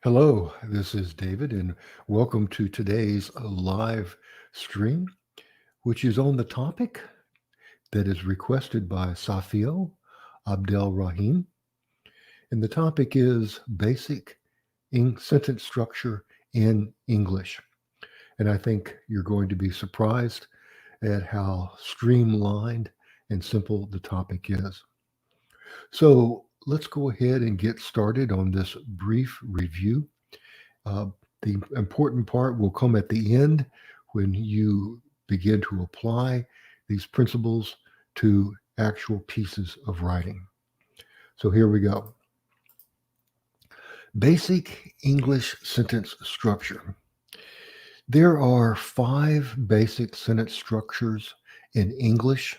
Hello, this is David, and welcome to today's live stream, which is on the topic that is requested by Safio Abdel Rahim. And the topic is basic sentence structure in English. And I think you're going to be surprised at how streamlined and simple the topic is. So let's go ahead and get started on this brief review. Uh, the important part will come at the end when you begin to apply these principles to actual pieces of writing. So here we go. Basic English sentence structure. There are 5 basic sentence structures in English.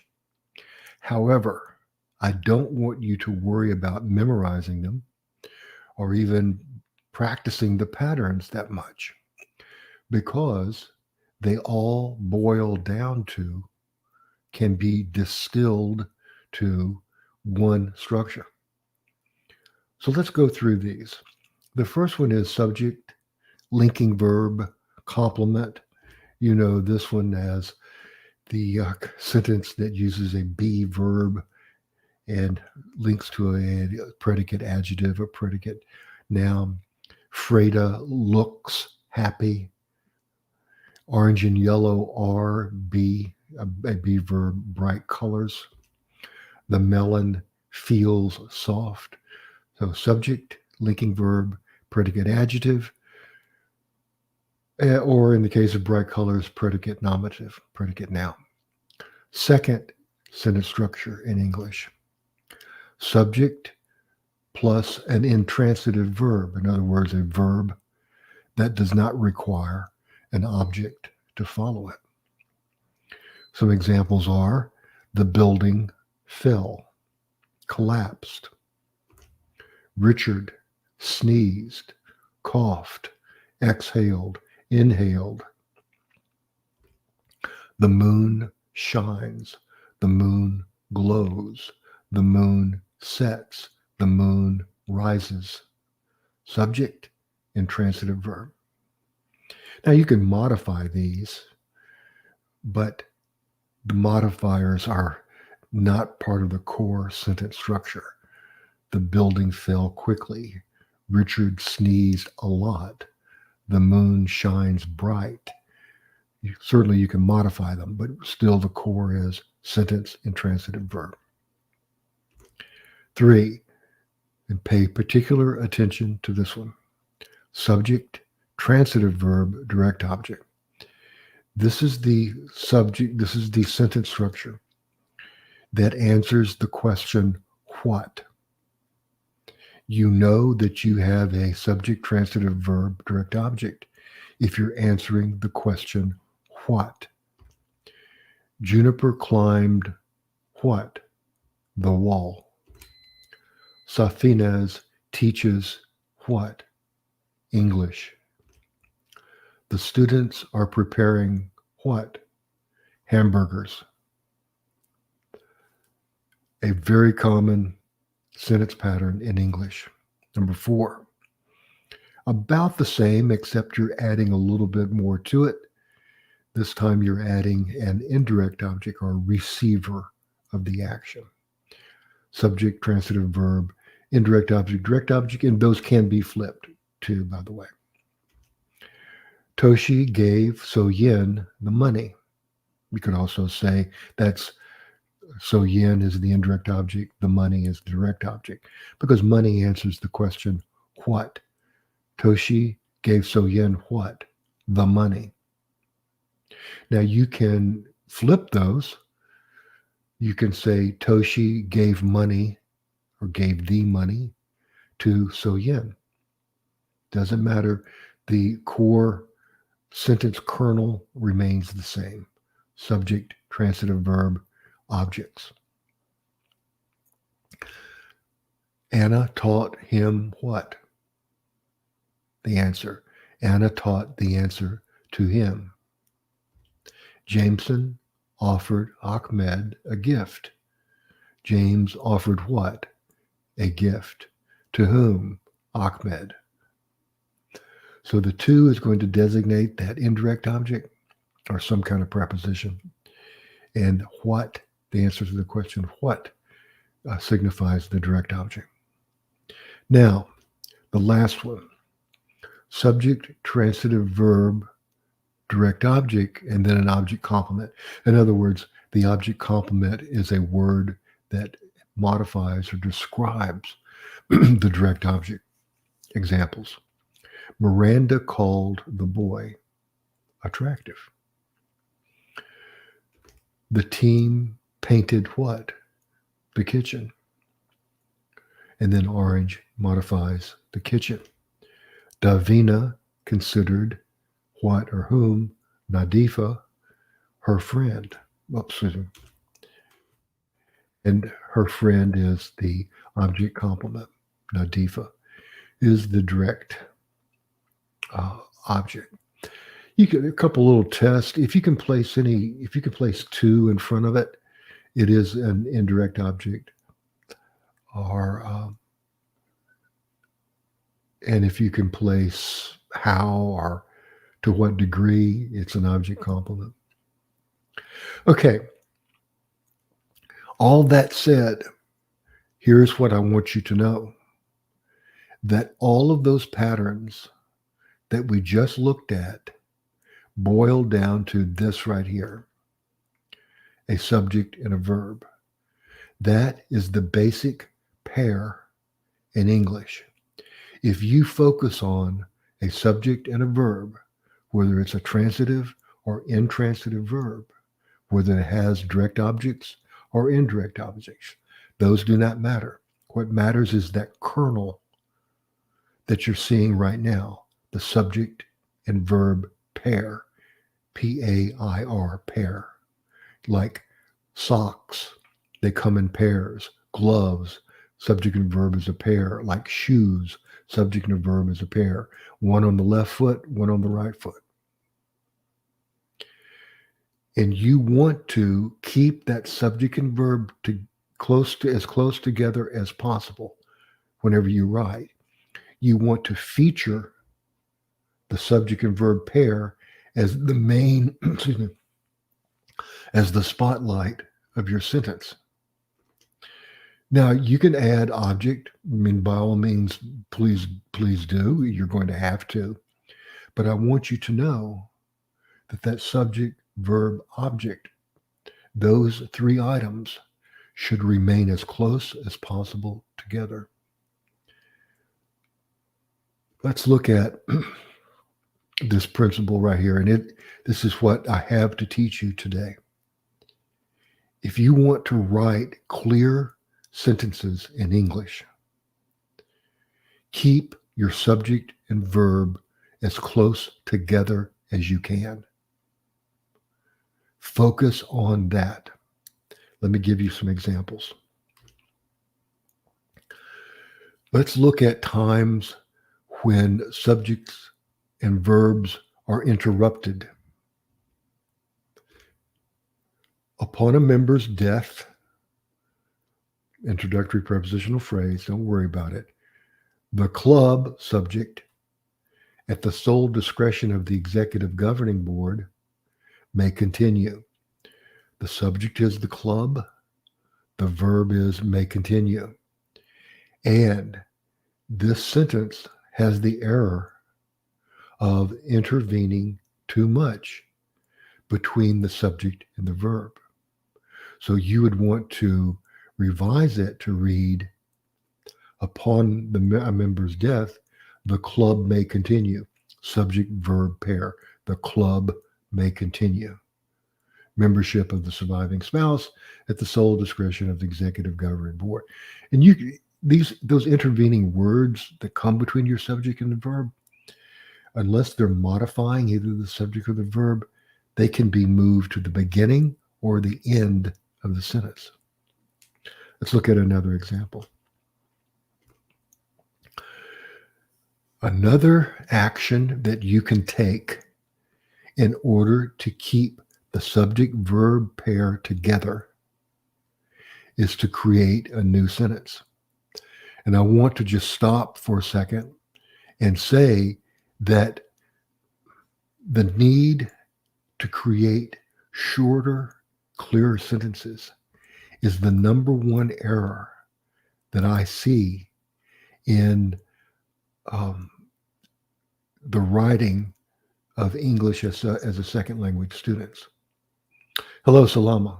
However, I don't want you to worry about memorizing them or even practicing the patterns that much because they all boil down to, can be distilled to one structure. So let's go through these. The first one is subject, linking verb, complement. You know this one as the sentence that uses a be verb and links to a predicate adjective, a predicate noun. Freda looks happy. Orange and yellow are a be verb, bright colors. The melon feels soft. So subject, linking verb, predicate adjective, or in the case of bright colors, predicate nominative, predicate noun. Second sentence structure in English. Subject plus an intransitive verb. In other words, a verb that does not require an object to follow it. Some examples are the building fell, collapsed. Richard sneezed, coughed, exhaled, inhaled. The moon shines, the moon glows, the moon sets, the moon rises. Subject, intransitive verb. Now you can modify these, but the modifiers are not part of the core sentence structure. The building fell quickly. Richard sneezed a lot. The moon shines bright. Certainly you can modify them, but still the core is sentence intransitive verb. 3, and pay particular attention to this one. Subject, transitive verb, direct object. This is the subject, this is the sentence structure that answers the question, what? You know that you have a subject, transitive verb, direct object if you're answering the question, what? Juniper climbed what? The wall. Safinez teaches what? English. The students are preparing what? Hamburgers. A very common sentence pattern in English. Number 4, about the same, except you're adding a little bit more to it. This time you're adding an indirect object or receiver of the action. Subject, transitive verb, indirect object, direct object, and those can be flipped too, by the way. Toshi gave So-yin the money. We could also say that's So-yin is the indirect object, the money is the direct object, because money answers the question, what? Toshi gave So-yin what? The money. Now you can flip those. You can say Toshi gave money or gave the money to So-yin. Doesn't matter. The core sentence kernel remains the same. Subject, transitive verb, objects. Anna taught him what? The answer. Anna taught the answer to him. Jameson offered Ahmed a gift. James offered what? A gift. To whom? Ahmed. So the to is going to designate that indirect object or some kind of preposition. And what, the answer to the question what, signifies the direct object. Now, the last one, subject, transitive verb, direct object, and then an object complement. In other words, the object complement is a word that modifies or describes the direct object. Examples. Miranda called the boy attractive. The team painted what? The kitchen. And then orange modifies the kitchen. Davina considered what or whom? Nadifa, her friend. Excuse me. And her friend is the object complement. Nadifa is the direct object. You get a couple little tests. If you can place to in front of it, it is an indirect object. Or and if you can place how or to what degree, it's an object complement. Okay. All that said, here's what I want you to know. That all of those patterns that we just looked at boil down to this right here, a subject and a verb. That is the basic pair in English. If you focus on a subject and a verb, whether it's a transitive or intransitive verb, whether it has direct objects or indirect objects, those do not matter. What matters is that kernel that you're seeing right now, the subject and verb pair, P-A-I-R, pair. Like socks, they come in pairs. Gloves, subject and verb is a pair. Like shoes, subject and verb is a pair. One on the left foot, one on the right foot. And you want to keep that subject and verb as close together as possible whenever you write. You want to feature the subject and verb pair as the main, as the spotlight of your sentence. Now, you can add object. I mean, by all means, please do. You're going to have to. But I want you to know that subject, verb, object, those three items should remain as close as possible together. Let's look at this principle right here. And this is what I have to teach you today. If you want to write clear sentences in English, keep your subject and verb as close together as you can. Focus on that. Let me give you some examples. Let's look at times when subjects and verbs are interrupted. Upon a member's death, introductory prepositional phrase, don't worry about it. The club, subject, at the sole discretion of the executive governing board, may continue. The subject is the club. The verb is may continue. And this sentence has the error of intervening too much between the subject and the verb. So you would want to revise it to read, upon a member's death, the club may continue. Subject verb pair. The club may continue. Membership of the surviving spouse at the sole discretion of the executive governing board. And those intervening words that come between your subject and the verb, unless they're modifying either the subject or the verb, they can be moved to the beginning or the end of the sentence. Let's look at another example. Another action that you can take in order to keep the subject-verb pair together is to create a new sentence. And I want to just stop for a second and say that The need to create shorter, clearer sentences is the number one error that I see in um, the writing of English as a second language students. Hello, Salama.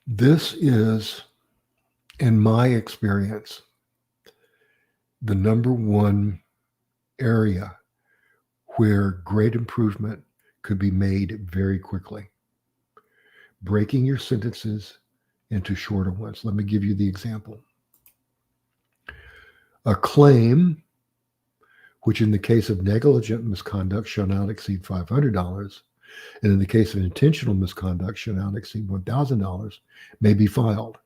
This is, in my experience, the number one area where great improvement could be made very quickly. Breaking your sentences into shorter ones. Let me give you the example. A claim, which in the case of negligent misconduct shall not exceed $500, and in the case of intentional misconduct shall not exceed $1,000, may be filed.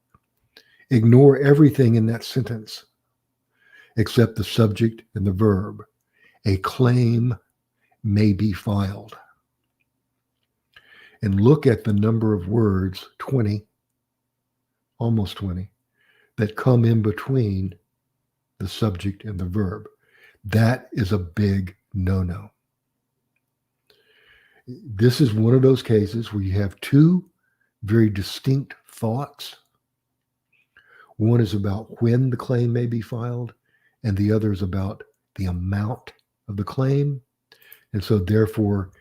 Ignore everything in that sentence except the subject and the verb. A claim may be filed. And look at the number of words, 20, almost 20, that come in between the subject and the verb. That is a big no-no. This is one of those cases where you have two very distinct thoughts. One is about when the claim may be filed, and the other is about the amount of the claim. And so therefore,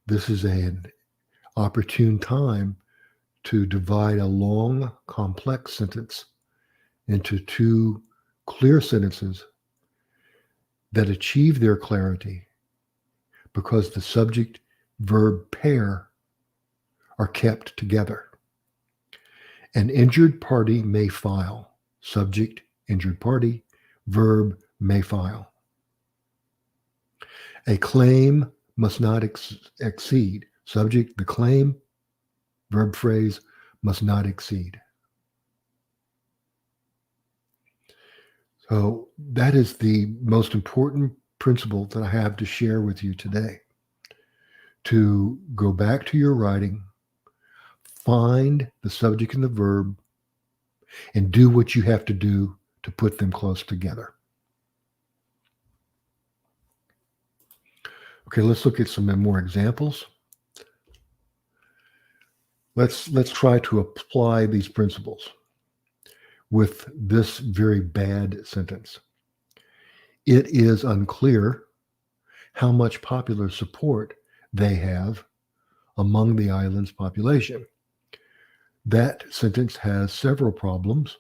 this is an opportune time to divide a long, complex sentence into two clear sentences that achieve their clarity because the subject-verb pair are kept together. An injured party may file. Subject, injured party, verb, may file. A claim must not exceed. Subject, the claim, verb phrase, must not exceed. So that is the most important principle that I have to share with you today. To go back to your writing, find the subject and the verb, and do what you have to do to put them close together. Okay, let's look at some more examples. Let's try to apply these principles with this very bad sentence. It is unclear how much popular support they have among the island's population. That sentence has several problems.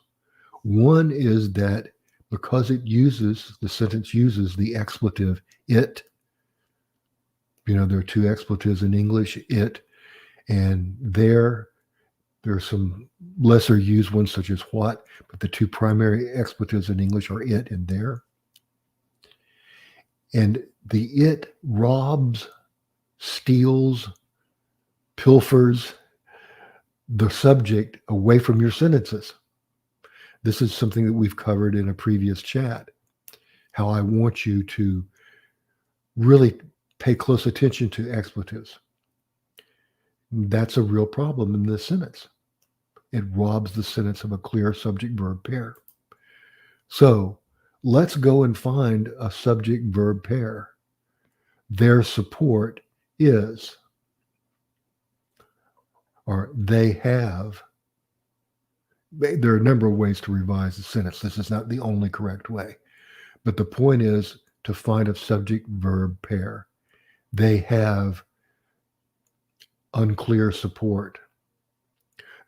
One is that because the sentence uses the expletive it, there are two expletives in English, it and there are some lesser used ones such as what, but the two primary expletives in English are it and there. And the it robs, steals, pilfers the subject away from your sentences. This is something that we've covered in a previous chat, how I want you to really pay close attention to expletives. That's a real problem in this sentence. It robs the sentence of a clear subject-verb pair. So let's go and find a subject-verb pair. Their support is, or they have. There are a number of ways to revise the sentence. This is not the only correct way. But the point is to find a subject-verb pair. They have unclear support.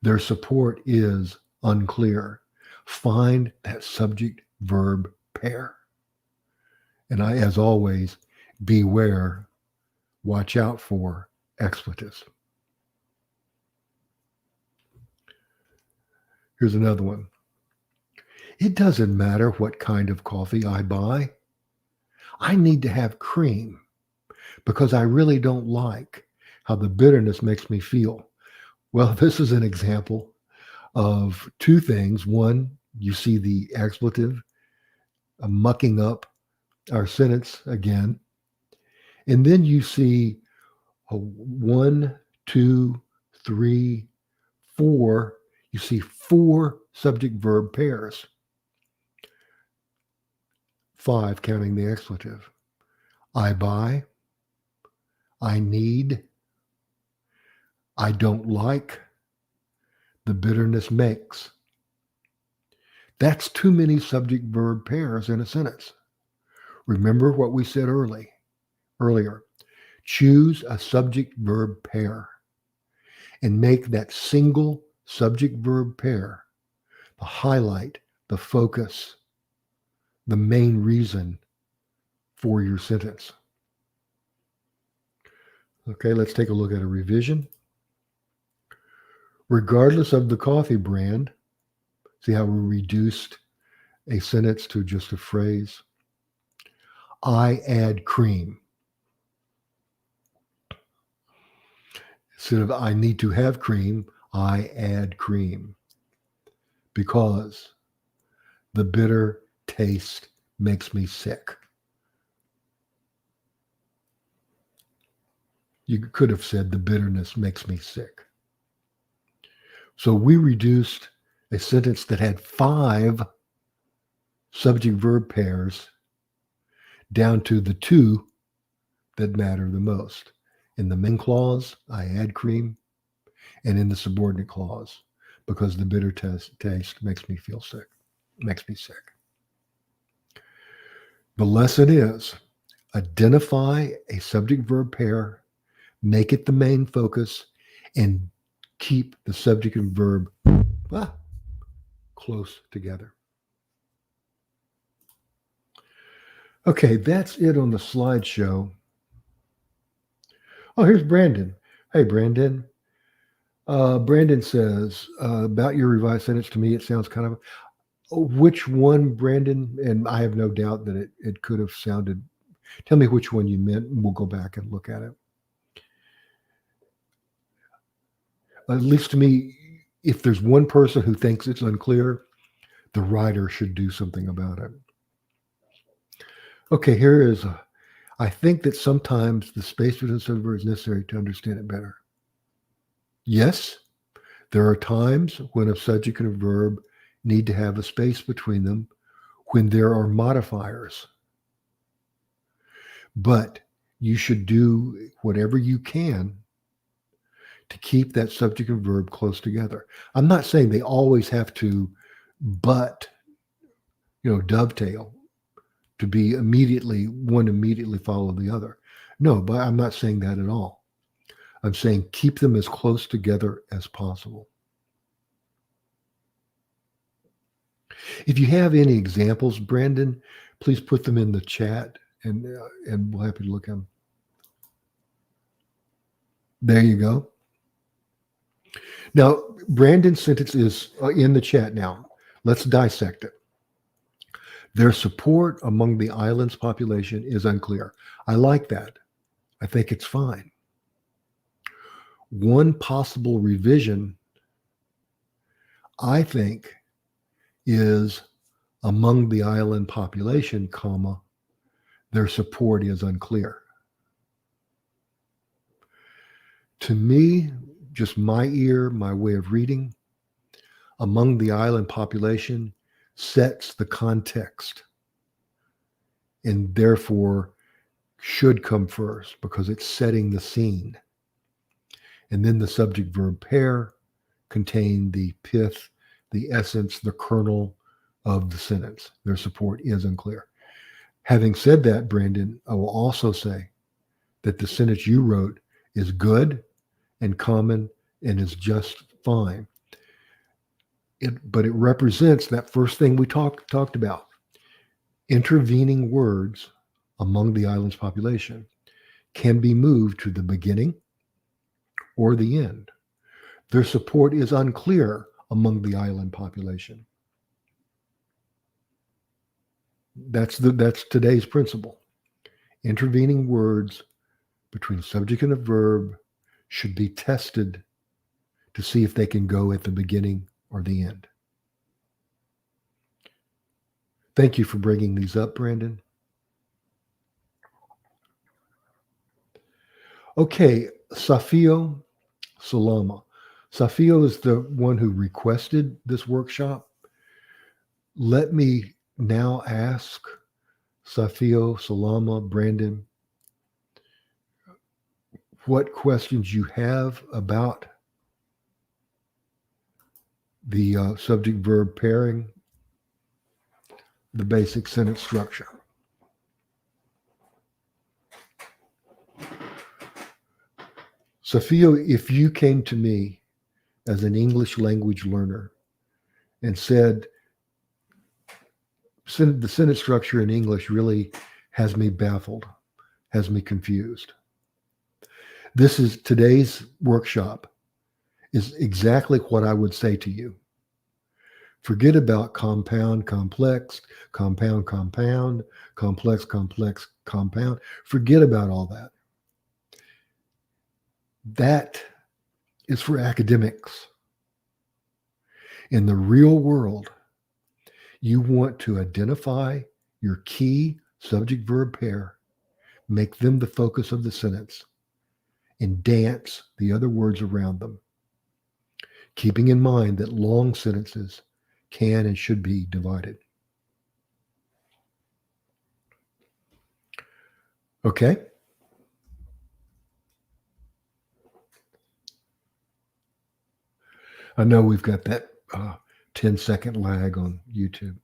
Their support is unclear. Find that subject-verb pair. And as always, beware, watch out for expletives. Here's another one. It doesn't matter what kind of coffee I buy. I need to have cream because I really don't like how the bitterness makes me feel. Well, this is an example of two things. One, you see the expletive mucking up our sentence again. And then you see a 1, 2, 3, 4. You see 4 subject-verb pairs. 5, counting the expletive. I buy, I need, I don't like, the bitterness makes. That's too many subject-verb pairs in a sentence. Remember what we said earlier. Choose a subject-verb pair and make that single subject-verb pair the highlight, the focus, the main reason for your sentence. Okay, let's take a look at a revision. Regardless of the coffee brand, see how we reduced a sentence to just a phrase? I add cream. Instead of I need to have cream, I add cream because the bitter taste makes me sick. You could have said the bitterness makes me sick. So we reduced a sentence that had 5 subject-verb pairs down to the 2 that matter the most. In the main clause, I add cream, and in the subordinate clause, because the bitter taste makes me feel sick, makes me sick. The lesson is identify a subject-verb pair, make it the main focus, and keep the subject and verb close together. Okay, that's it on the slideshow. Oh, here's Brandon. Hey, Brandon. Brandon says, about your revised sentence, to me, it sounds kind of, which one, Brandon? And I have no doubt that it could have sounded, tell me which one you meant, and we'll go back and look at it. At least to me, if there's one person who thinks it's unclear, the writer should do something about it. Okay, here is, I think that sometimes the space between subject is necessary to understand it better. Yes, there are times when a subject and a verb need to have a space between them when there are modifiers. But you should do whatever you can to keep that subject and verb close together. I'm not saying they always have to dovetail to be one immediately follow the other. No, but I'm not saying that at all. I'm saying keep them as close together as possible. If you have any examples, Brandon, please put them in the chat and we'll happy to look at them. There you go. Now, Brandon's sentence is in the chat now. Let's dissect it. Their support among the island's population is unclear. I like that. I think it's fine. One possible revision, I think, is among the island population, comma, their support is unclear. To me, just my ear, my way of reading, among the island population sets the context and therefore should come first because it's setting the scene. And then the subject-verb pair contain the pith, the essence, the kernel of the sentence. Their support is unclear. Having said that, Brandon, I will also say that the sentence you wrote is good and common and is just fine. But it represents that first thing we talked about, intervening words among the island's population can be moved to the beginning or the end. Their support is unclear among the island population. That's today's principle. Intervening words between a subject and a verb should be tested to see if they can go at the beginning or the end. Thank you for bringing these up, Brandon. Okay, Safio Salama. Safio is the one who requested this workshop. Let me now ask Safio, Salama, Brandon, what questions you have about the subject-verb pairing, the basic sentence structure. Safio, if you came to me as an English language learner and said, the sentence structure in English really has me baffled, has me confused. This is today's workshop is exactly what I would say to you. Forget about compound, complex, compound, compound, complex, complex, compound. Forget about all that. That is for academics. In the real world, you want to identify your key subject-verb pair, make them the focus of the sentence, and dance the other words around them, keeping in mind that long sentences can and should be divided. Okay? I know we've got that 10-second lag on YouTube.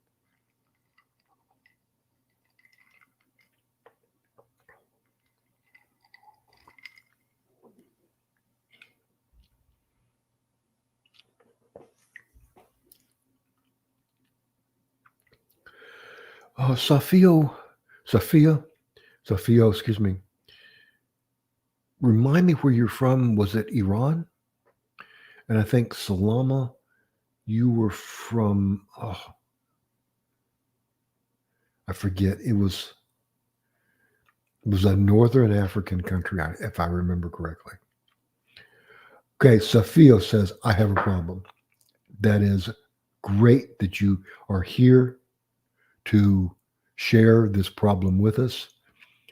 Sophia, excuse me. Remind me where you're from. Was it Iran? And I think Salama, you were from, I forget. It was a northern African country, if I remember correctly. Okay, Sophia says, I have a problem. That is great that you are here to share this problem with us.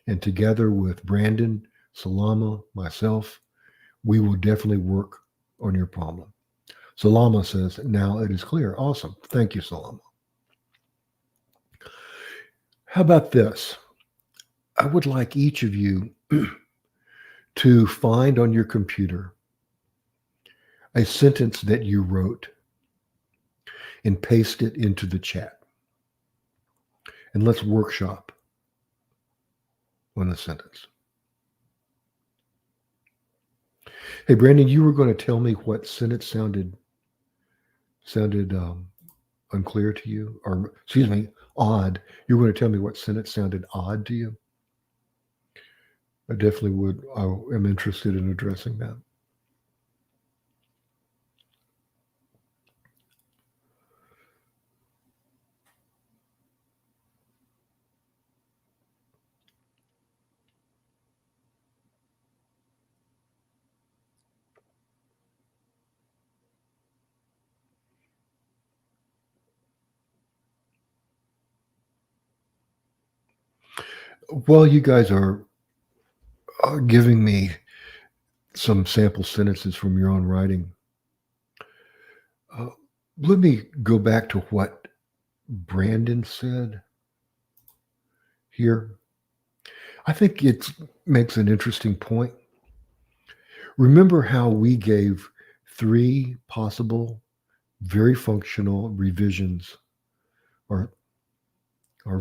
And together with Brandon, Salama, myself, we will definitely work on your problem. Salama says, now it is clear. Awesome. Thank you, Salama. How about this? I would like each of you to find on your computer a sentence that you wrote and paste it into the chat. And let's workshop on the sentence. Hey, Brandon, you were going to tell me what sentence sounded unclear to you, or excuse me, odd. You were going to tell me what sentence sounded odd to you. I definitely would. I am interested in addressing that. While you guys are giving me some sample sentences from your own writing, let me go back to what Brandon said here. I think it makes an interesting point. Remember how we gave 3 possible, very functional revisions or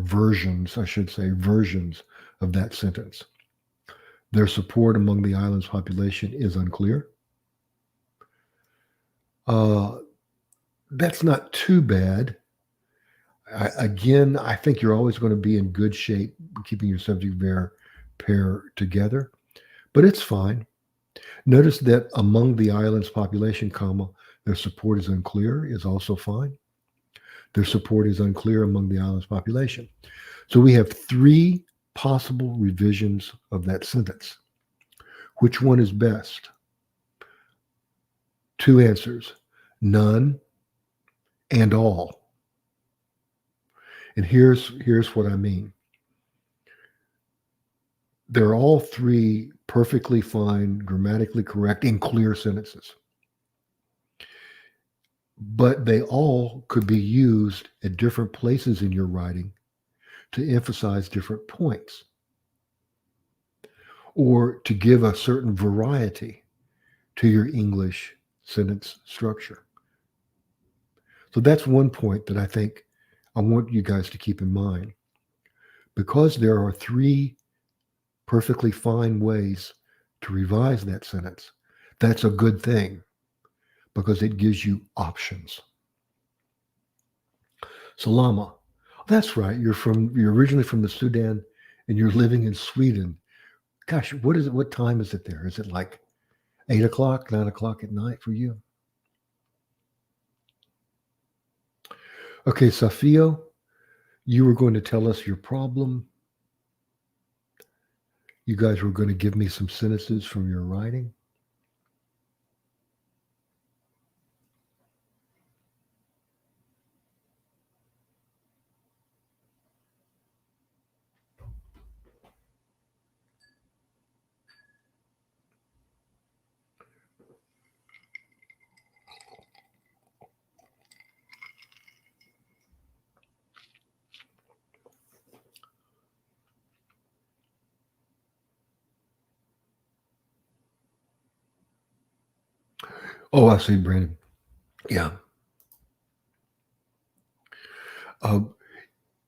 versions, I should say, versions of that sentence. Their support among the island's population is unclear. That's not too bad. Again, I think you're always going to be in good shape keeping your subject-verb pair together, but it's fine. Notice that among the island's population, comma, their support is unclear is also fine. Their support is unclear among the island's population. So we have 3 possible revisions of that sentence. Which one is best? 2 answers, none and all. And here's what I mean. They're all 3 perfectly fine, grammatically correct, and clear sentences. But they all could be used at different places in your writing to emphasize different points or to give a certain variety to your English sentence structure. So that's one point that I think I want you guys to keep in mind. Because there are three perfectly fine ways to revise that sentence, that's a good thing because it gives you options. Salama, that's right. You're originally from the Sudan and you're living in Sweden. Gosh, what is it? What time is it there? Is it like 8 o'clock, 9 o'clock at night for you? Okay, Safio, you were going to tell us your problem. You guys were going to give me some sentences from your writing. Oh, I see, Brandon. Yeah. Um,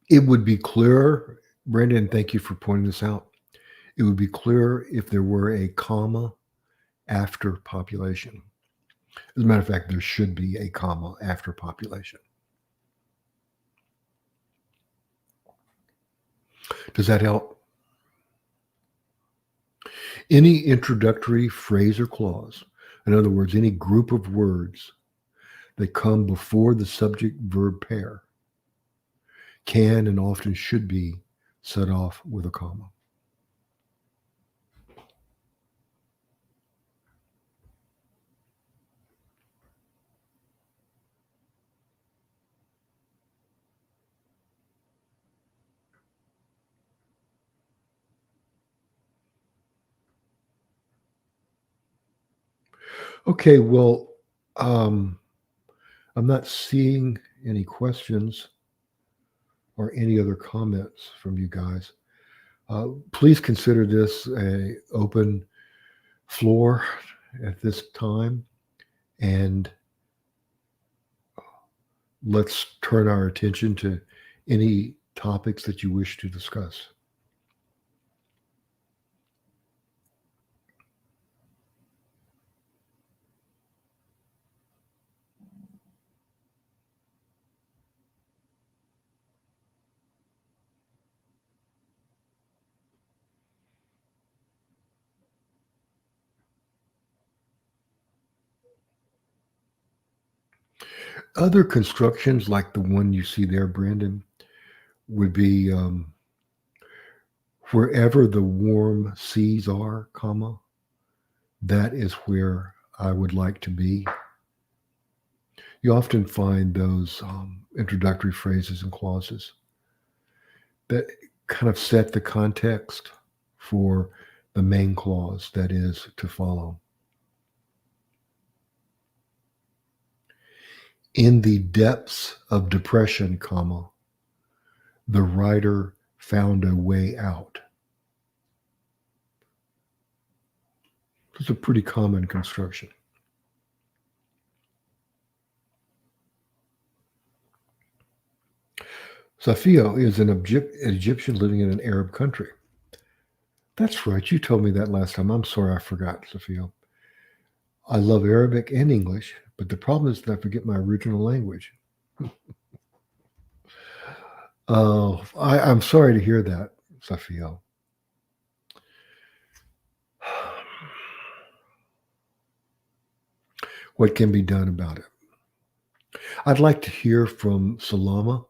it would be clearer, Brandon, thank you for pointing this out. It would be clearer if there were a comma after population. As a matter of fact, there should be a comma after population. Does that help? Any introductory phrase or clause, in other words, any group of words that come before the subject verb pair, can and often should be set off with a comma. Okay, well, I'm not seeing any questions or any other comments from you guys. Please consider this a open floor at this time, and let's turn our attention to any topics that you wish to discuss. Other constructions, like the one you see there, Brandon, would be wherever the warm seas are, comma, that is where I would like to be. You often find those introductory phrases and clauses that kind of set the context for the main clause that is to follow. In the depths of depression, comma, the writer found a way out. It's a pretty common construction. Safio is an Egyptian living in an Arab country. That's right. You told me that last time. I'm sorry I forgot, Safio. I love Arabic and English, but the problem is that I forget my original language. Oh, I'm sorry to hear that, Safio. What can be done about it? I'd like to hear from Salama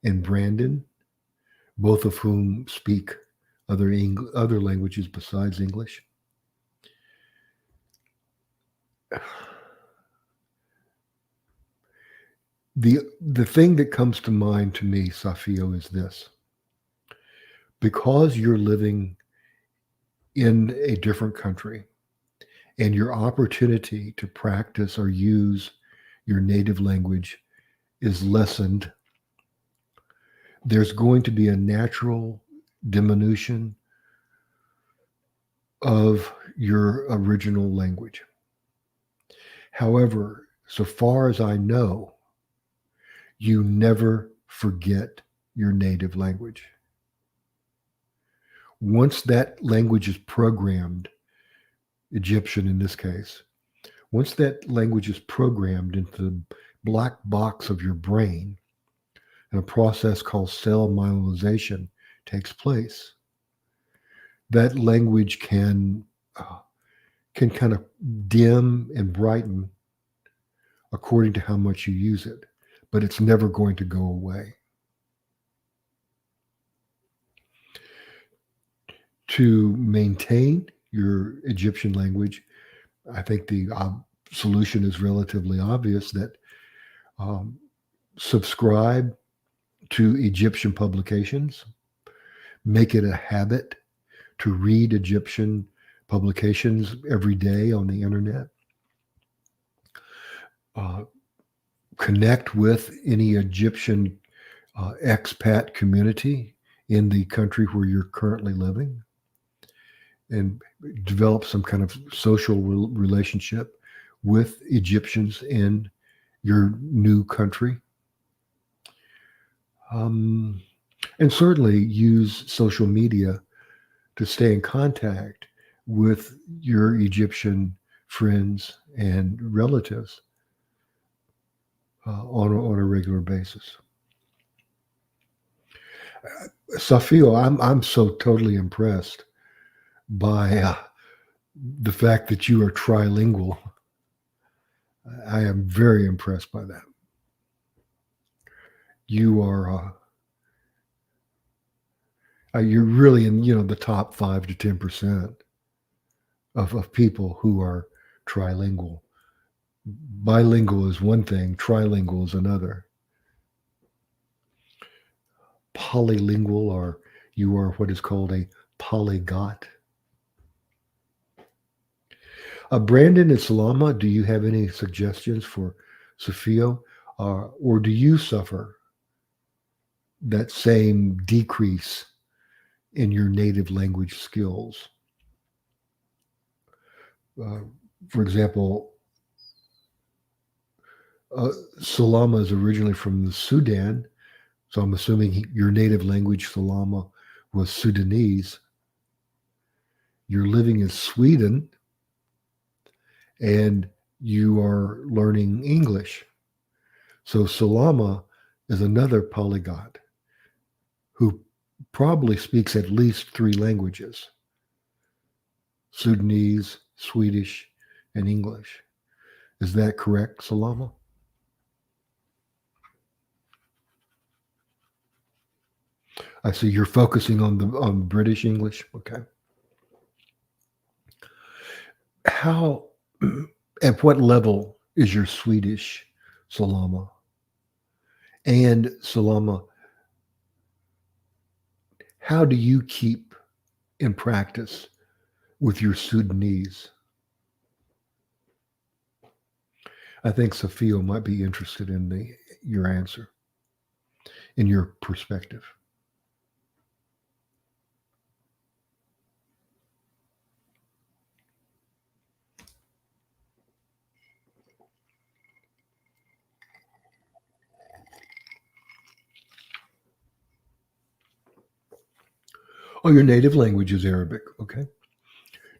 and Brandon, both of whom speak other languages besides English. The thing that comes to mind to me, Safio, is this. Because you're living in a different country and your opportunity to practice or use your native language is lessened, there's going to be a natural diminution of your original language. However, so far as I know, you never forget your native language. Once that language is programmed, Egyptian in this case, once that language is programmed into the black box of your brain, and a process called cell myelinization takes place, that language can kind of dim and brighten according to how much you use it, but it's never going to go away. To maintain your Egyptian language, I think the solution is relatively obvious that um, subscribe to Egyptian publications, make it a habit to read Egyptian publications every day on the internet. Connect with any Egyptian expat community in the country where you're currently living, and develop some kind of social relationship with Egyptians in your new country. And certainly use social media to stay in contact with your Egyptian friends and relatives on a regular basis. Safio, I'm so totally impressed by the fact that you are trilingual. I am very impressed by that. You are you're really in the top 5 to 10% of people who are trilingual. Bilingual is one thing, trilingual is another. Polylingual, or you are what is called a polyglot. Brandon and Salama, do you have any suggestions for Safio? Or do you suffer that same decrease in your native language skills? For example, Salama is originally from the Sudan, so I'm assuming your native language, Salama, was Sudanese. You're living in Sweden, and you are learning English. So Salama is another polyglot who probably speaks at least 3 languages: Sudanese, Swedish, and English. Is that correct, Salama? I see you're focusing on British English. Okay. How, at what level is your Swedish, Salama? And Salama, how do you keep in practice with your Sudanese? I think Safio might be interested in your answer, in your perspective. Oh, your native language is Arabic. Okay.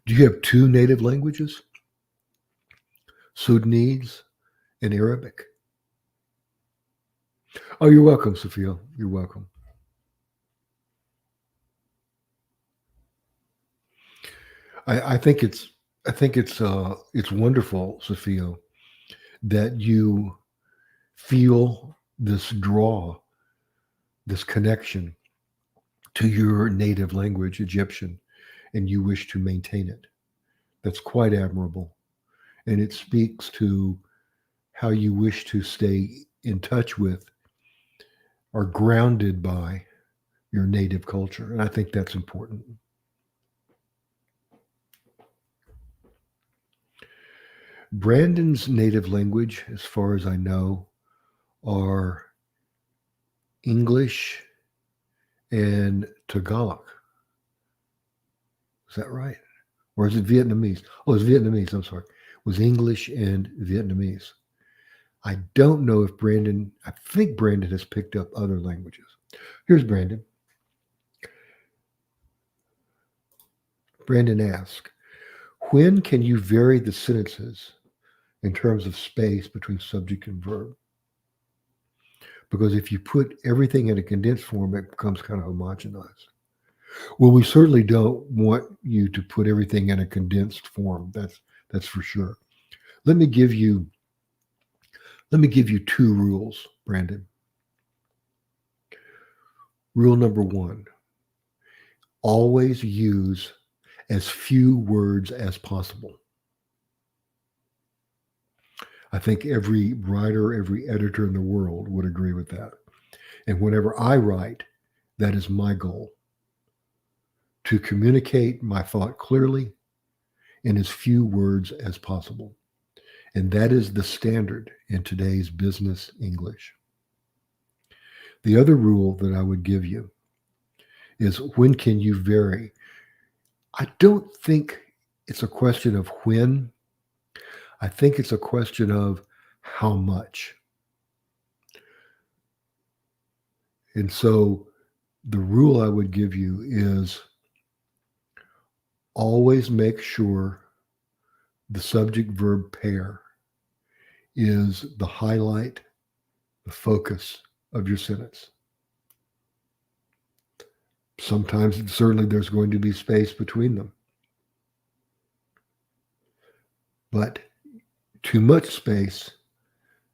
Do you have 2 native languages? Sudanese and Arabic? Oh, you're welcome, Sophia. You're welcome. I think it's wonderful, Sophia, that you feel this draw, this connection to your native language, Egyptian, and you wish to maintain it. That's quite admirable. And it speaks to how you wish to stay in touch with or grounded by your native culture. And I think that's important. Brandon's native language, as far as I know, are English and Tagalog. Is that right? Or is it Vietnamese? Oh, it's Vietnamese. I'm sorry. It was English and Vietnamese. I don't know if Brandon, I think Brandon has picked up other languages. Here's Brandon. Brandon asks, when can you vary the sentences in terms of space between subject and verb? Because if you put everything in a condensed form, it becomes kind of homogenized. Well, we certainly don't want you to put everything in a condensed form. That's for sure. Let me give you two rules, Brandon. Rule number one, always use as few words as possible. I think every writer, every editor in the world would agree with that. And whenever I write, that is my goal, to communicate my thought clearly in as few words as possible. And that is the standard in today's business English. The other rule that I would give you is, when can you vary? I don't think it's a question of when. I think it's a question of how much. And so the rule I would give you is, always make sure the subject verb pair is the highlight, the focus of your sentence. Sometimes, certainly, there's going to be space between them. But too much space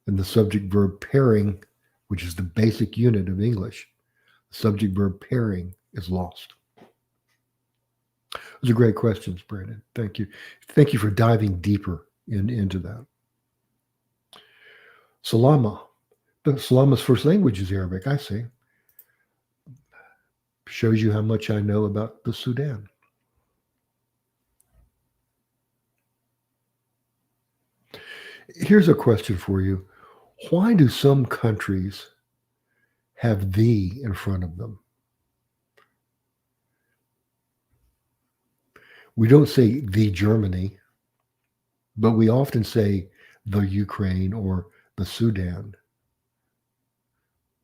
in the subject verb pairing, which is the basic unit of English, subject verb pairing is lost. Those are great questions, Brandon. Thank you. Thank you for diving deeper into that. Salama. Salama's first language is Arabic, I see. Shows you how much I know about the Sudan. Here's a question for you. Why do some countries have "the" in front of them? We don't say "the Germany," but we often say "the Ukraine" or "the Sudan."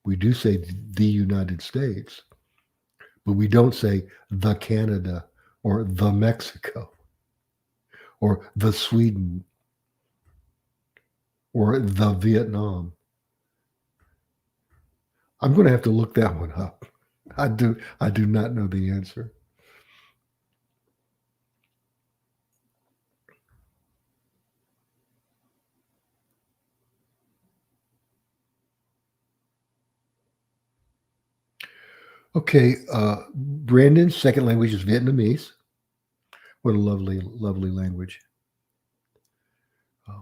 We do say "the United States," but we don't say "the Canada" or "the Mexico" or "the Sweden" or "the Vietnam." I'm going to have to look that one up. I do not know the answer. Okay, Brandon's second language is Vietnamese. What a lovely, lovely language. Uh,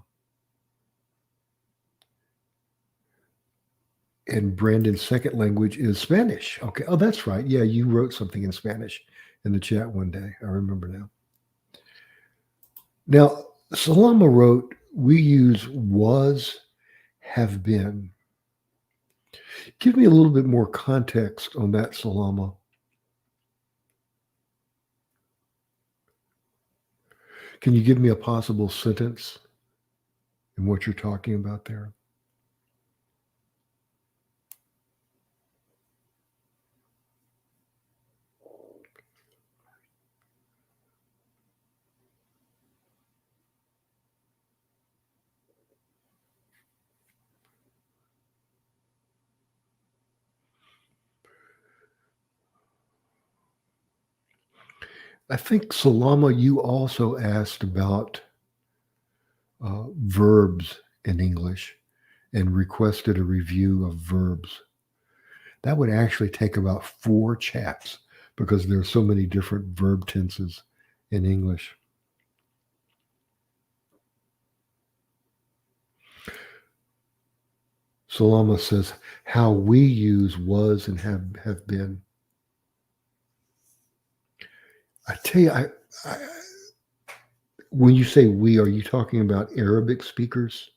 and Brandon's second language is Spanish. Okay, oh, that's right. Yeah, you wrote something in Spanish in the chat one day. I remember now. Now, Salama wrote, we use was, have been. Give me a little bit more context on that, Salama. Can you give me a possible sentence in what you're talking about there? I think, Salama, you also asked about verbs in English and requested a review of verbs. That would actually take about 4 chats because there are so many different verb tenses in English. Salama says, how we use was and have been. I tell you, when you say we, are you talking about Arabic speakers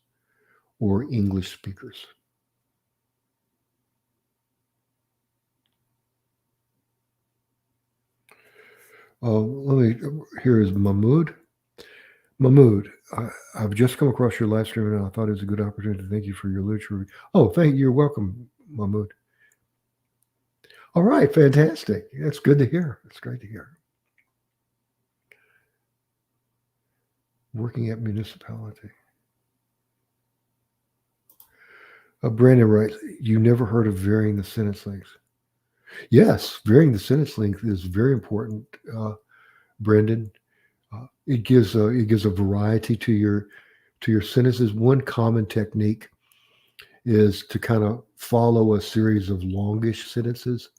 or English speakers? Let me. Here is Mahmood. Mahmood, I've just come across your live stream and I thought it was a good opportunity to thank you for your literature review. Oh, thank you. You're welcome, Mahmood. All right, fantastic. That's good to hear. It's great to hear. Working at municipality. Brandon writes, you never heard of varying the sentence length. Yes, varying the sentence length is very important, Brendan. It gives a variety to your sentences. One common technique is to kind of follow a series of longish sentences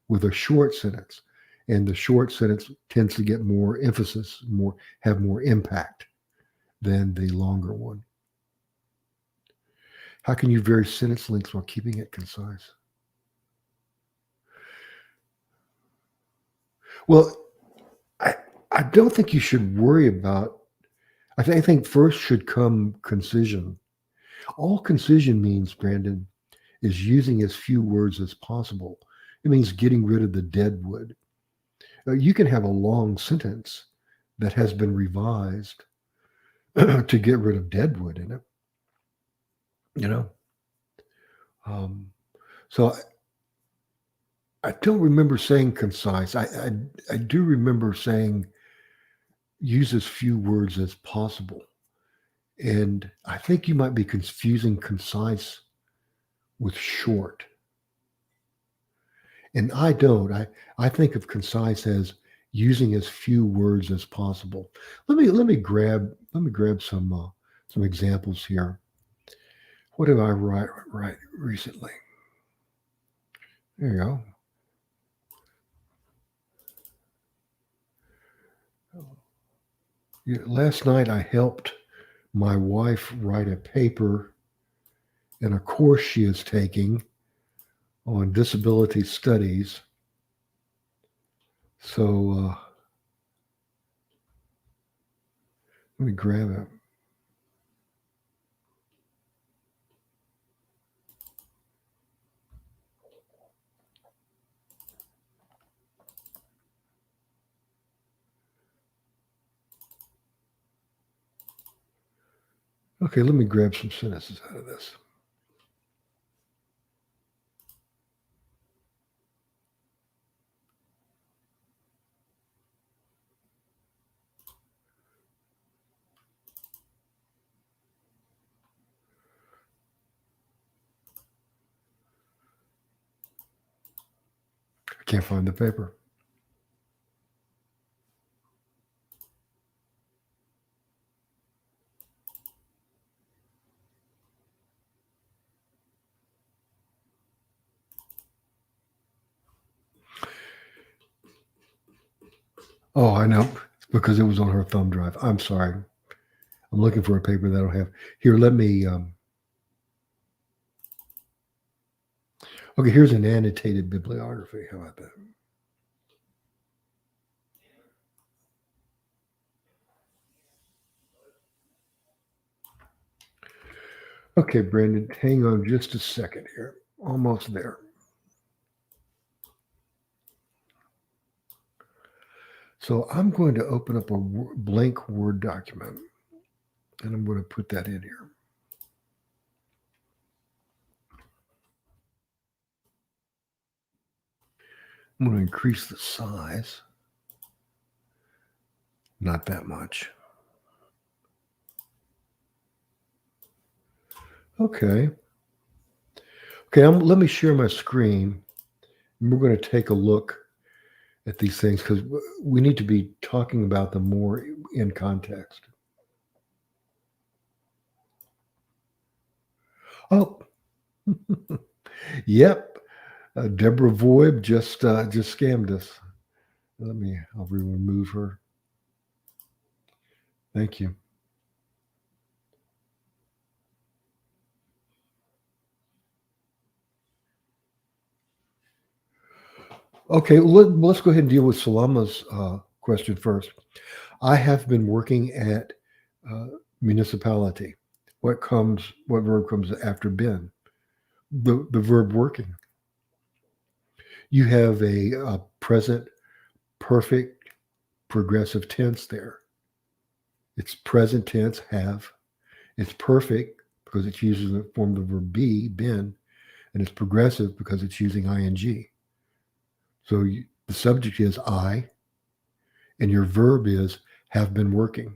with a short sentence, and the short sentence tends to get more emphasis, have more impact than the longer one. How can you vary sentence lengths while keeping it concise? Well, I I don't think you should worry about. I think first should come concision. All concision means, Brandon, is using as few words as possible. It means getting rid of the dead wood. You can have a long sentence that has been revised to get rid of dead wood in it. You know, um, so I don't remember saying concise. I do remember saying use as few words as possible. And I think you might be confusing concise with short. And I don't. I think of concise as using as few words as possible. Let me grab some examples here. What did I write recently? There you go. Last night I helped my wife write a paper in a course she is taking on disability studies. So let me grab it. Okay, let me grab some sentences out of this. I can't find the paper. Oh, I know. Because it was on her thumb drive. I'm sorry. I'm looking for a paper that I don't have. Here, let me. Okay, here's an annotated bibliography. How about that? Okay, Brandon, hang on just a second here. Almost there. So I'm going to open up a blank Word document and I'm going to put that in here. I'm going to increase the size. Not that much. Okay. Okay, let me share my screen. And we're going to take a look at these things because we need to be talking about them more in context. Oh, yep. Deborah Voib just scammed us. I'll remove her. Thank you. Okay, let's go ahead and deal with Salama's question first. I have been working at municipality. What verb comes after been? The verb working. You have a present perfect progressive tense there. It's present tense, have. It's perfect because it's using the form of the verb be, been, and it's progressive because it's using ing. So the subject is I, and your verb is have been working.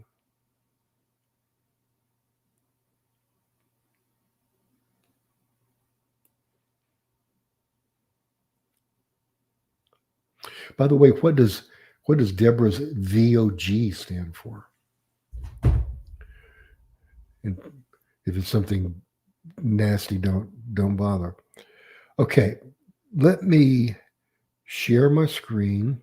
By the way, what does Deborah's VOG stand for? And if it's something nasty, don't bother. Okay, let me share my screen.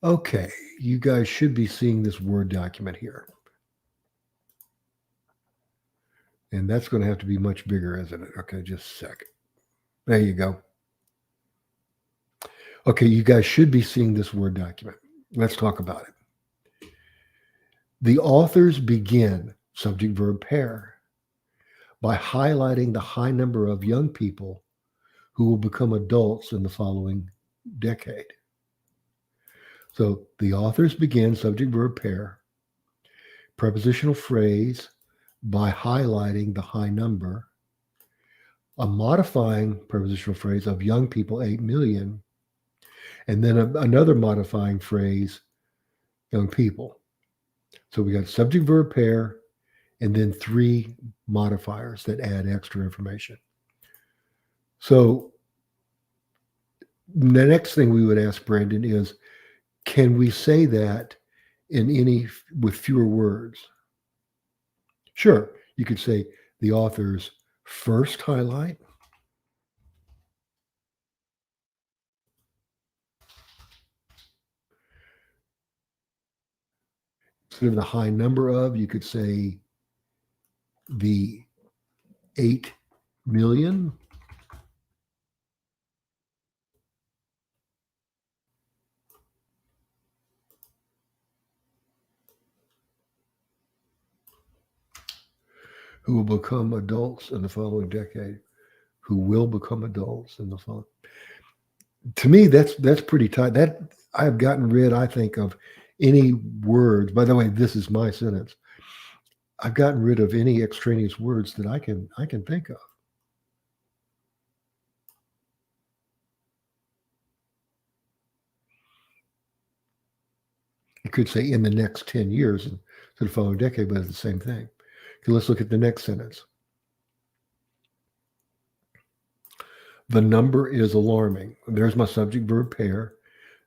Okay, you guys should be seeing this Word document here. And that's going to have to be much bigger, isn't it? Okay, just a second. There you go. Okay, you guys should be seeing this Word document. Let's talk about it. The authors begin, subject verb pair, by highlighting the high number of young people who will become adults in the following decade. So the authors begin, subject verb pair, prepositional phrase by highlighting the high number, a modifying prepositional phrase of young people, 8 million, and then another modifying phrase, young people. So we got subject verb pair and then 3 modifiers that add extra information. So the next thing we would ask Brandon is, can we say that with fewer words? Sure, you could say the author's first highlight, instead of the high number of, you could say the 8 million. Who will become adults in the following decade? Who will become adults in the following? To me, that's pretty tight. That I've gotten rid, I think, of any words. By the way, this is my sentence. I've gotten rid of any extraneous words that I can think of. You could say in the next 10 years to the following decade, but it's the same thing. Okay, let's look at the next sentence. The number is alarming. There's my subject verb pair.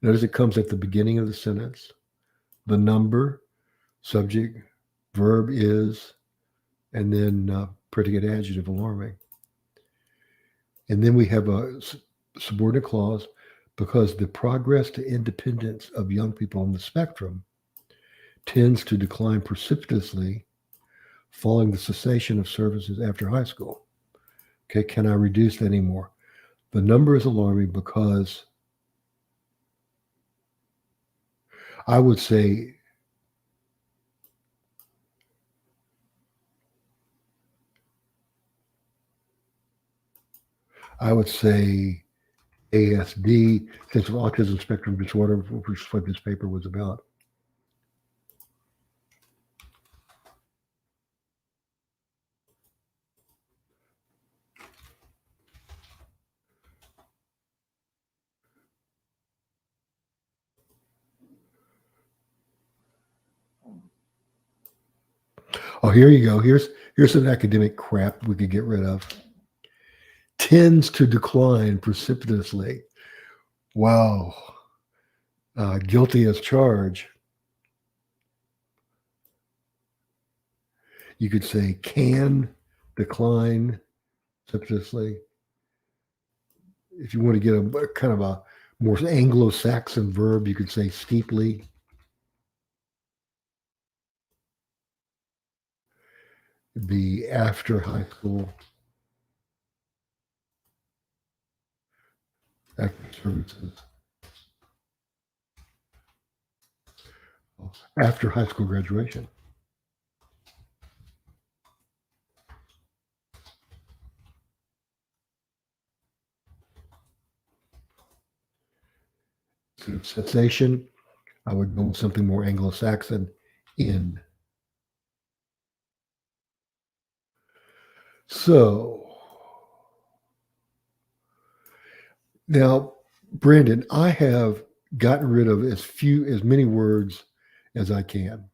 Notice it comes at the beginning of the sentence. The number, subject, verb is, and then predicate adjective, alarming. And then we have a subordinate clause, because the progress to independence of young people on the spectrum tends to decline precipitously following the cessation of services after high school. Okay, can I reduce that anymore? The number is alarming because I would say ASD, since autism spectrum disorder, which is what this paper was about. Oh, here you go. Here's some academic crap we could get rid of. Tends to decline precipitously. Wow. Guilty as charged. You could say can decline precipitously. If you want to get a kind of a more Anglo-Saxon verb, you could say steeply. The after high school active services. After high school graduation. Sensation, I would go with something more Anglo-Saxon, in. So now, Brandon, I have gotten rid of as many words as I can.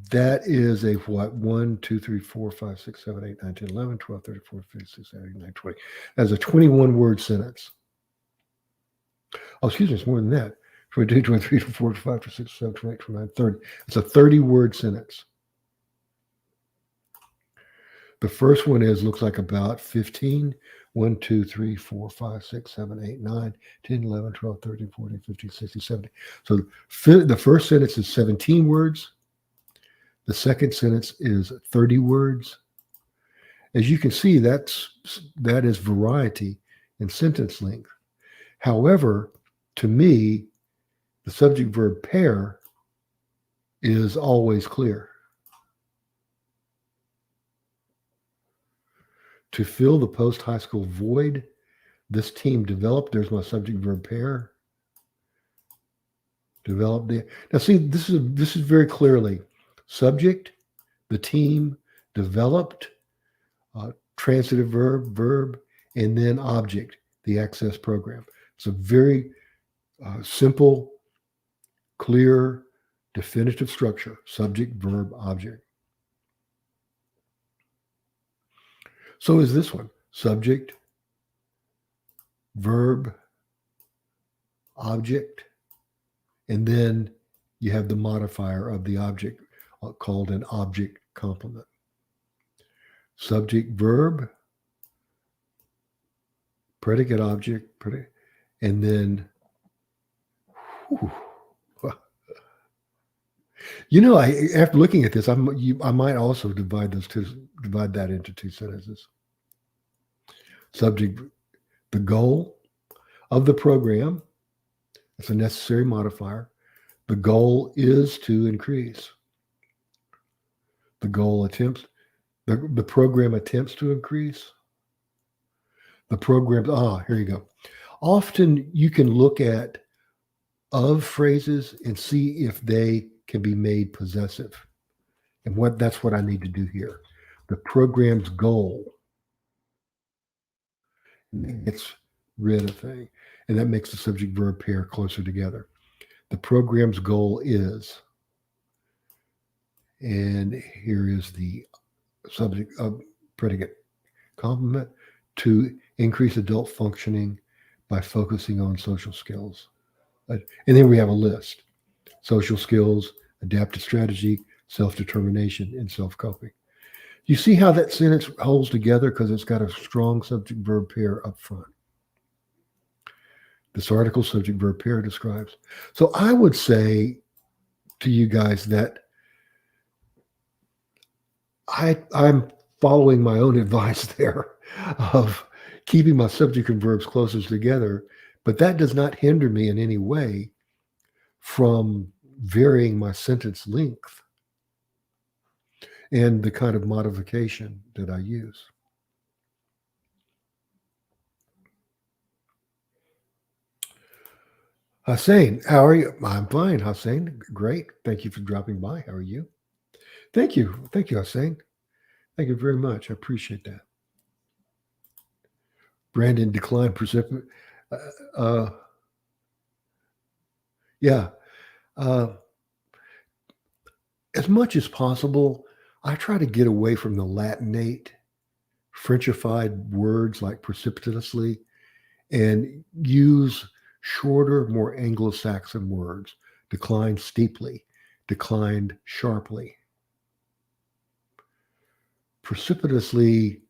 That is a what? 1, 2, 3, 4, 5, 6, 7, 8, 9, 10, 11, 12, 13, 14, 15, 16, 17, 18, 19, 20. That's a 21 word sentence. Oh, excuse me, it's more than that. 22, 23, 24, 25, 26, 27, 28, 29, 30. It's a 30 word sentence. The first one looks like about 15. 1, 2, 3, 4, 5, 6, 7, 8, 9, 10, 11, 12, 13, 14, 15, 16, 17. So the first sentence is 17 words. The second sentence is 30 words. As you can see, that is variety in sentence length. However, to me, the subject verb pair is always clear. To fill the post-high school void, this team developed, there's my subject verb pair. Developed the, now see, this is very clearly subject, the team, developed, transitive verb, and then object, the access program. It's a very simple, clear, definitive structure, subject, verb, object. So is this one, subject, verb, object, and then you have the modifier of the object called an object complement. Subject, verb, predicate, object, predicate, and then, after looking at this, I might also divide that into two sentences. Subject, the goal of the program. It's a necessary modifier. The goal is to increase. The program attempts to increase. The program, here you go. Often you can look at of phrases and see if they can be made possessive. And that's what I need to do here. The program's goal gets rid of thing, and that makes the subject verb pair closer together. The program's goal is, and here is the subject of predicate complement, to increase adult functioning by focusing on social skills. And then we have a list: social skills, adaptive strategy, self-determination, and self-coping. You see how that sentence holds together because it's got a strong subject verb pair up front. This article subject verb pair describes. So I would say to you guys that I'm following my own advice there of keeping my subject and verbs closest together, but that does not hinder me in any way from varying my sentence length and the kind of modification that I use. Hussein, how are you? I'm fine, Hussein. Great. Thank you for dropping by. How are you? Thank you. Thank you, Hussein. Thank you very much. I appreciate that. Brandon declined precipitate. Yeah. As much as possible, I try to get away from the Latinate, Frenchified words like precipitously and use shorter, more Anglo-Saxon words. Declined steeply, declined sharply. Precipitously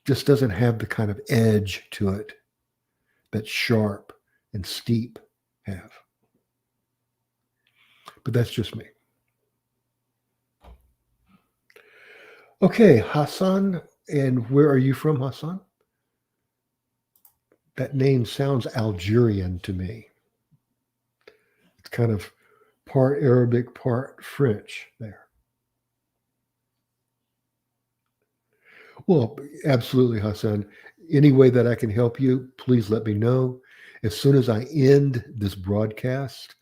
just doesn't have the kind of edge to it that sharp and steep have. But that's just me. Okay, Hassan, and where are you from, Hassan? That name sounds Algerian to me. It's kind of part Arabic, part French there. Well, absolutely, Hassan. Any way that I can help you, please let me know. As soon as I end this broadcast,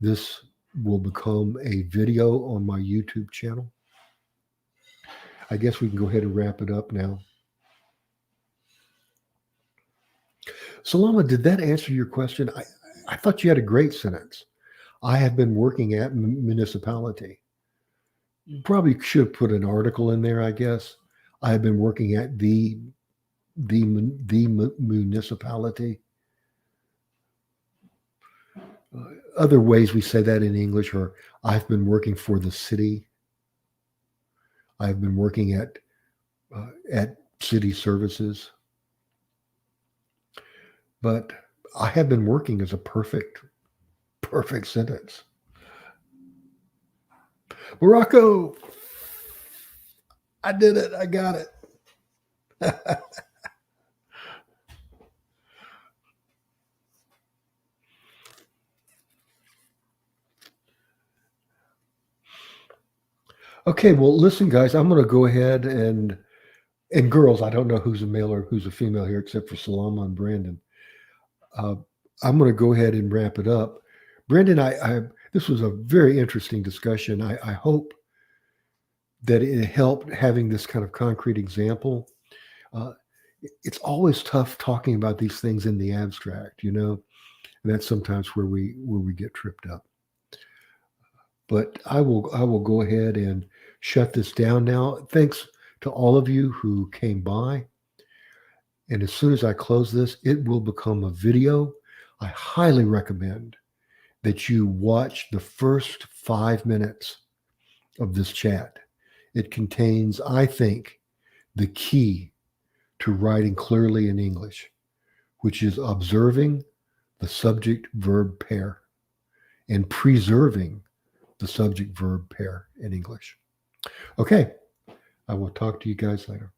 this will become a video on my YouTube channel. I guess we can go ahead and wrap it up now. Salama, did that answer your question? I thought you had a great sentence. I have been working at municipality. Probably should have put an article in there, I guess. I have been working at the municipality. Other ways we say that in English are I've been working for the city. I've been working at city services. But I have been working is a perfect sentence. Morocco, I did it. I got it. Okay, well, listen, guys, I'm going to go ahead and girls, I don't know who's a male or who's a female here, except for Salama and Brandon. I'm going to go ahead and wrap it up. Brandon, this was a very interesting discussion. I hope that it helped having this kind of concrete example. It's always tough talking about these things in the abstract, and that's sometimes where we get tripped up. But I will go ahead and shut this down now. Thanks to all of you who came by. And as soon as I close this, it will become a video. I highly recommend that you watch the first 5 minutes of this chat. It contains, I think, the key to writing clearly in English, which is observing the subject-verb pair and preserving the subject-verb pair in English. Okay, I will talk to you guys later.